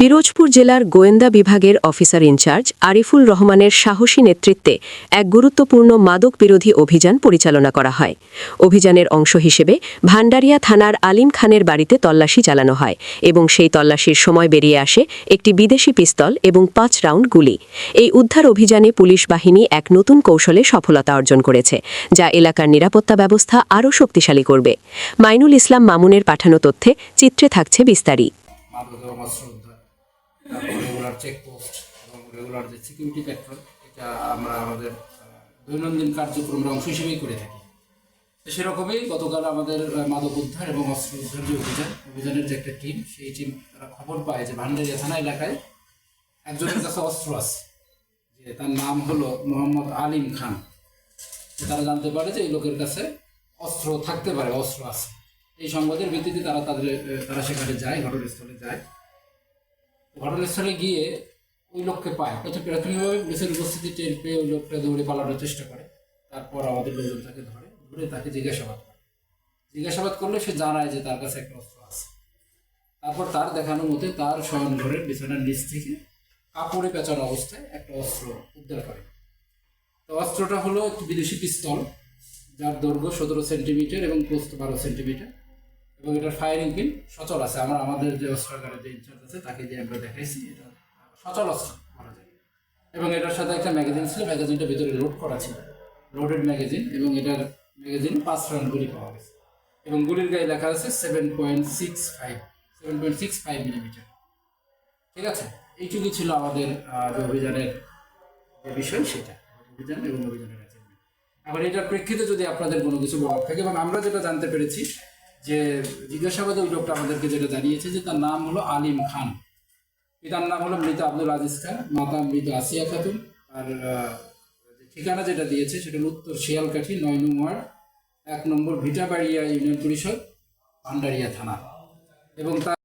পিরোজপুর জেলার গোয়েন্দা বিভাগের অফিসার ইনচার্জ আরিফুল রহমানের সাহসী নেতৃত্বে এক গুরুত্বপূর্ণ মাদক বিরোধী অভিযান পরিচালনা করা হয়। অভিযানের অংশ হিসেবে ভান্ডারিয়া থানার আলিম খানের বাড়িতে তল্লাশি চালানো হয় এবং সেই তল্লাশির সময় বেরিয়ে আসে একটি বিদেশি পিস্তল এবং ৫ রাউন্ড গুলি। এই উদ্ধার অভিযানে পুলিশ বাহিনী এক নতুন কৌশলে সফলতা অর্জন করেছে, যা এলাকার নিরাপত্তা ব্যবস্থা আরও শক্তিশালী করবে। মাইনুল ইসলাম মামুনের পাঠানো তথ্যে চিত্রে থাকছে বিস্তারিত। রেগুলার চেকপোস্ট এবং রেগুলার যে সিকিউরিটি পেট্রোল, এটা আমরা আমাদের দৈনন্দিন কার্যক্রমের অংশ হিসেবেই করে থাকি। সেরকমই গতকাল আমাদের মাদক উদ্ধার এবং অস্ত্র উদ্ধার যে অভিযানের যে একটা টিম, সেই টিম তারা খবর পায় যে ভান্ডারিয়া থানা এলাকায় একজনের কাছে অস্ত্র আছে, যে তার নাম হলো মোহাম্মদ আলিম খান। তারা জানতে পারে যে এই লোকের কাছে অস্ত্র থাকতে পারে, অস্ত্র আছে। এই সংবাদের ভিত্তিতে তারা সেখানে যায়, ঘটনাস্থলে যায়। ঘটনাস্থলে গিয়ে ওই লোককে পায়। প্রাথমিকভাবে পুলিশের উপস্থিতি টের পেয়ে ওই লোকটা দৌড়ে পালানোর চেষ্টা করে। তারপর আমাদের লোকজন তাকে ধরে তাকে জিজ্ঞাসাবাদ করলে সে জানায় যে তার কাছে একটা অস্ত্র আছে। তারপর তার দেখানো মতে তার শয়ন ঘরের বিছানার নিচ থেকে কাপড়ে পেঁচানো অবস্থায় একটা অস্ত্র উদ্ধার করে। তো অস্ত্রটা হলো একটি বিদেশি পিস্তল, যার দৈর্ঘ্য ১৭ সেন্টিমিটার এবং প্রস্থ ১২ সেন্টিমিটার, এবং এটার ফায়ারিং পিন সচল আছে। আমাদের যে অস্ত্রাগারের যে ইনচার্জ আছে তাকে যে আমরা দেখাইছি, এটা সচল অস্ত্র বলা যায়। এবং এটার সাথে একটা ম্যাগাজিন ছিল, ম্যাগাজিনটা ভিতরে লোড করা ছিল, লোডেড ম্যাগাজিন, এবং এটার ম্যাগাজিন ৫ রাউন্ড গুলি পাওয়া গেছে। এবং গুলির গায়ে লেখা আছে 7.65 মিলিমিটার। ঠিক আছে, এইটুকুই ছিল আমাদের যে অভিযানের যে বিষয়, সেটা অভিযান এবং অভিযানের অ্যাচিভমেন্ট। আবার এটার প্রেক্ষিতে যদি আপনাদের কোনো কিছু বলার থাকে, এবং আমরা যেটা জানতে পেরেছি যে জিজ্ঞাসাবাদে ওই লোকটা আমাদেরকে যেটা জানিয়েছে যে তার নাম হলো আলিম খান, পিতার নাম হলো মৃত আব্দুল আজিজ খান, মাতা মৃত আসিয়া খাতুন। আর ঠিকানা যেটা দিয়েছে সেটা উত্তর শিয়ালকাঠি ৯ নং ওয়ার্ড ১ নম্বর ভিটাবাড়িয়া ইউনিয়ন পরিষদ, ভান্ডারিয়া থানা। এবং তার